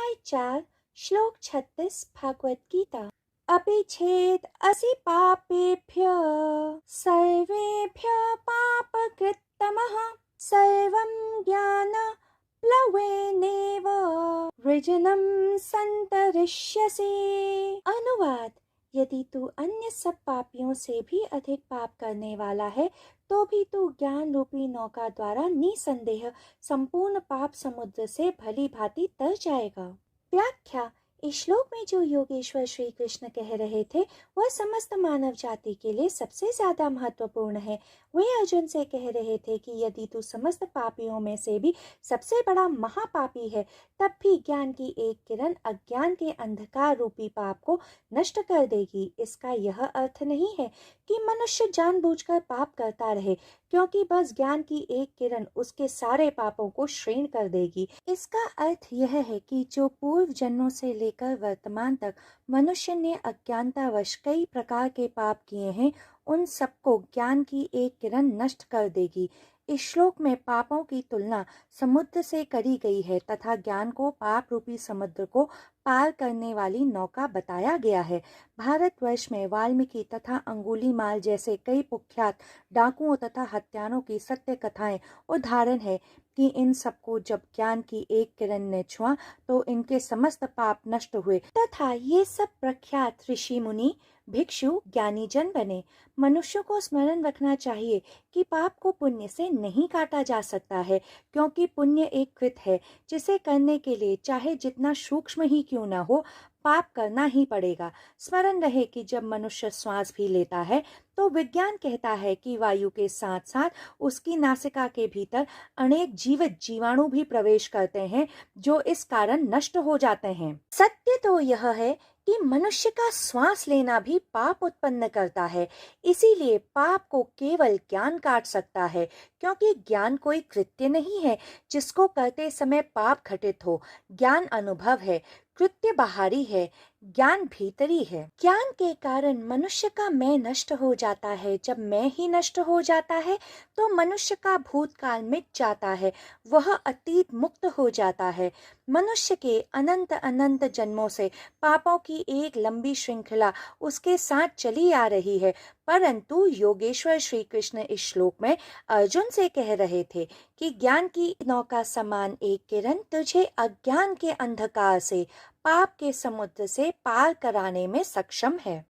अध्याय 4 श्लोक 36 भगवत गीता। अपि चेत् असि पापेभ्यः सर्वेभ्यः पापकृत्तमः सर्वं ज्ञानप्लवेनैव वृजनं सन्तरिष्यसि। अनुवाद: यदि तू अन्य सब पापियों से भी अधिक पाप करने वाला है तो भी तू ज्ञान रूपी नौका द्वारा निसंदेह संपूर्ण पाप समुद्र से भली भांति तर जाएगा। व्याख्या: इस श्लोक में जो योगेश्वर श्री कृष्ण कह रहे थे वह समस्त मानव जाति के लिए सबसे ज्यादा महत्वपूर्ण है। वे अर्जुन से कह रहे थे कि यदि तू समस्त पापियों में से भी सबसे बड़ा महापापी है तब भी ज्ञान की एक किरण अज्ञान के अंधकार रूपी पाप को नष्ट कर देगी। इसका यह अर्थ नहीं है कि मनुष्य जानबूझकर पाप करता रहे, क्योंकि बस ज्ञान की एक किरण उसके सारे पापों को क्षीण कर देगी। इसका अर्थ यह है कि जो पूर्व जन्मों से लेकर वर्तमान तक मनुष्य ने अज्ञानतावश कई प्रकार के पाप किए हैं, उन सबको ज्ञान की एक किरण नष्ट कर देगी। इस श्लोक में पापों की तुलना समुद्र से करी गई है तथा ज्ञान को पाप रूपी समुद्र को पार करने वाली नौका बताया गया है। भारतवर्ष में वाल्मीकि तथा अंगुलीमाल जैसे कई कुख्यात डाकुओं तथा हत्यारों की सत्य कथाएं उदाहरण है कि इन सबको जब ज्ञान की एक किरण ने छुआ तो इनके समस्त पाप नष्ट हुए तथा ये सब प्रख्यात ऋषि मुनि भिक्षु ज्ञानी जन बने। मनुष्य को स्मरण रखना चाहिए कि पाप को पुण्य से नहीं काटा जा सकता है, क्योंकि पुण्य एक कृत है जिसे करने के लिए चाहे जितना सूक्ष्म ही क्यों न हो पाप करना ही पड़ेगा। स्मरण रहे कि जब मनुष्य श्वास भी लेता है तो विज्ञान कहता है कि वायु के साथ साथ उसकी नासिका के भीतर अनेक जीवित जीवाणु भी प्रवेश करते हैं जो इस कारण नष्ट हो जाते हैं। सत्य तो यह है कि मनुष्य का श्वास लेना भी पाप उत्पन्न करता है। इसीलिए पाप को केवल ज्ञान काट सकता है, क्योंकि ज्ञान कोई कृत्य नहीं है जिसको करते समय पाप घटित हो। ज्ञान अनुभव है, कृत्य बाहरी है, ज्ञान भीतरी है। ज्ञान के कारण मनुष्य का मैं नष्ट हो जाता है। जब मैं ही नष्ट हो जाता है तो मनुष्य का भूतकाल मिट जाता है, वह अतीत मुक्त हो जाता है। मनुष्य के अनंत अनंत जन्मों से पापों की एक लंबी श्रृंखला उसके साथ चली आ रही है, परंतु योगेश्वर श्री कृष्ण इस श्लोक में अर्जुन से कह रहे थे कि ज्ञान की नौका समान एक किरण तुझे अज्ञान के अंधकार से पाप के समुद्र से पार कराने में सक्षम है।